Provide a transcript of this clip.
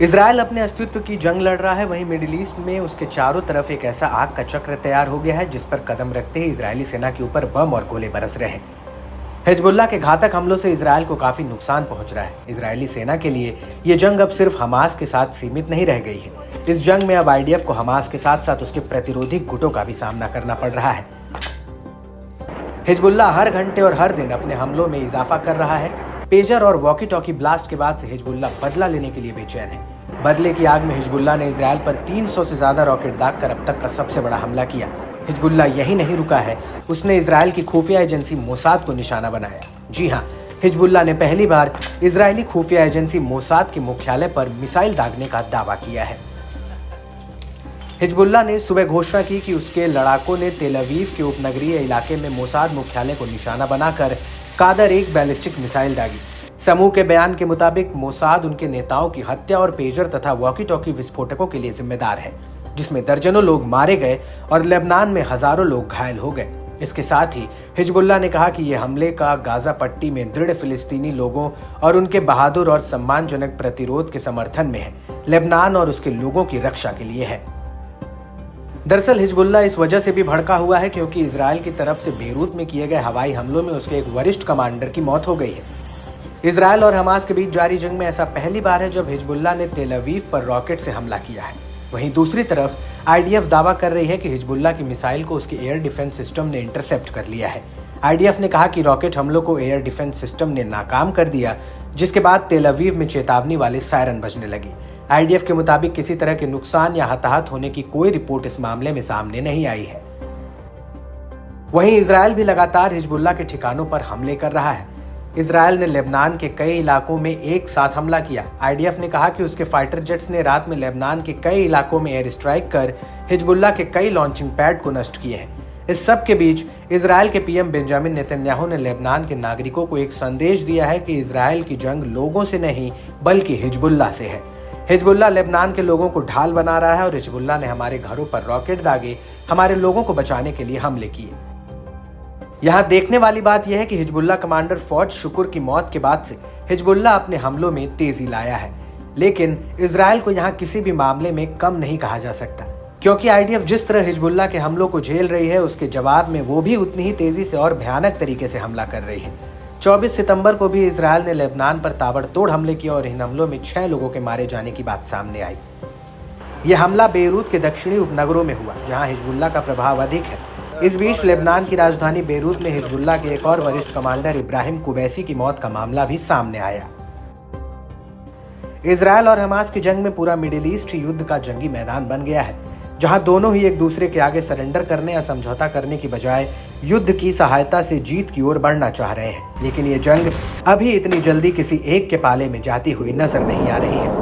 Israel अपने अस्तित्व की जंग लड़ रहा है, वहीं मिडिल ईस्ट में उसके चारों तरफ एक ऐसा आग का चक्र तैयार हो गया है जिस पर कदम रखते ही इजरायली सेना के ऊपर बम और गोले बरस रहे हैं। हिजबुल्लाह के घातक हमलों से इजराइल को काफी नुकसान पहुंच रहा है। इजरायली सेना के लिए ये जंग अब सिर्फ हमास के साथ सीमित नहीं रह गई है। इस जंग में अब आईडीएफ को हमास के साथ साथ उसके प्रतिरोधी गुटों का भी सामना करना पड़ रहा है। हिजबुल्लाह हर घंटे और हर दिन अपने हमलों में इजाफा कर रहा है। पेजर और वॉकी टॉकी ब्लास्ट के बाद से हिजबुल्लाह बदला लेने के लिए बेचैन है। बदले की आग में हिजबुल्लाह ने इजराइल पर 300 से ज्यादा रॉकेट दागकर अब तक का सबसे बड़ा हमला किया। हिजबुल्लाह यही नहीं रुका है, उसने इजराइल की खुफिया एजेंसी मोसाद को निशाना बनाया। जी हाँ, हिजबुल्लाह ने पहली बार इजरायली खुफिया एजेंसी मोसाद के मुख्यालय पर मिसाइल दागने का दावा किया है। हिजबुल्लाह ने सुबह घोषणा की कि उसके लड़ाकों ने तेल अवीव के उपनगरीय इलाके में मोसाद मुख्यालय को निशाना बनाकर कादर एक बैलिस्टिक मिसाइल दागी। समूह के बयान के मुताबिक मोसाद उनके नेताओं की हत्या और पेजर तथा वॉकी टॉकी विस्फोटकों के लिए जिम्मेदार है, जिसमें दर्जनों लोग मारे गए और लेबनान में हजारों लोग घायल हो गए। इसके साथ ही हिजबुल्लाह ने कहा कि यह हमले का गाजा पट्टी में दृढ़ फिलिस्तीनी लोगों और उनके बहादुर और सम्मानजनक प्रतिरोध के समर्थन में है, लेबनान और उसके लोगों की रक्षा के लिए है। दरअसल हिजबुल्लाह इस वजह से भी भड़का हुआ है क्योंकि इजराइल की तरफ से बेरूत में किए गए हवाई हमलों में उसके एक वरिष्ठ कमांडर की मौत हो गई है। इजराइल और हमास के बीच जारी जंग में ऐसा पहली बार है जब हिजबुल्लाह ने तेल अवीव पर रॉकेट से हमला किया है। वहीं दूसरी तरफ आईडीएफ दावा कर रही है कि हिजबुल्लाह की मिसाइल को उसके एयर डिफेंस सिस्टम ने इंटरसेप्ट कर लिया है। आईडीएफ ने कहा कि रॉकेट हमलों को एयर डिफेंस सिस्टम ने नाकाम कर दिया, जिसके बाद तेल अवीव में चेतावनी वाले सायरन बजने लगी। आईडीएफ के मुताबिक किसी तरह के नुकसान या हताहत होने की कोई रिपोर्ट इस मामले में सामने नहीं आई है। वहीं इजराइल भी लगातार हिजबुल्लाह के ठिकानों पर हमले कर रहा है। इजराइल ने लेबनान के कई इलाकों में एक साथ हमला किया। आईडीएफ ने कहा कि उसके फाइटर जेट्स ने रात में लेबनान के कई इलाकों में एयर स्ट्राइक कर हिजबुल्लाह के कई लॉन्चिंग पैड को नष्ट किए हैं। इस सब के बीच इजराइल के पीएम बेंजामिन नेतन्याहू ने लेबनान के नागरिकों को एक संदेश दिया है कि इजराइल की जंग लोगों से नहीं बल्कि हिजबुल्लाह से है। हिजबुल्लाह लेबनान के लोगों को ढाल बना रहा है और हिजबुल्लाह ने हमारे घरों पर रॉकेट दागे, हमारे लोगों को बचाने के लिए हमले किए। यहाँ देखने वाली बात यह है कि हिजबुल्लाह कमांडर फौज शुक्र की मौत के बाद से हिजबुल्लाह अपने हमलों में तेजी लाया है, लेकिन इजराइल को यहाँ किसी भी मामले में कम नहीं कहा जा सकता, क्योंकि आईडीएफ जिस तरह हिजबुल्लाह के हमलों को झेल रही है उसके जवाब में वो भी उतनी ही तेजी से और भयानक तरीके से हमला कर रही है। 24 सितंबर को भी इजराइल ने लेबनान पर ताबड़तोड़ हमले किए और इन हमलों में 6 लोगों के मारे जाने की बात सामने आई। यह हमला बेरूत के दक्षिणी उपनगरों में हुआ, जहाँ हिजबुल्लाह का प्रभाव अधिक है। इस बीच लेबनान की राजधानी बेरूत में हिजबुल्लाह के एक और वरिष्ठ कमांडर इब्राहिम कुबैसी की मौत का मामला भी सामने आया। इजराइल और हमास की जंग में पूरा मिडिल ईस्ट युद्ध का जंगी मैदान बन गया है, जहां दोनों ही एक दूसरे के आगे सरेंडर करने या समझौता करने की बजाय युद्ध की सहायता से जीत की ओर बढ़ना चाह रहे हैं। लेकिन ये जंग अभी इतनी जल्दी किसी एक के पाले में जाती हुई नजर नहीं आ रही है।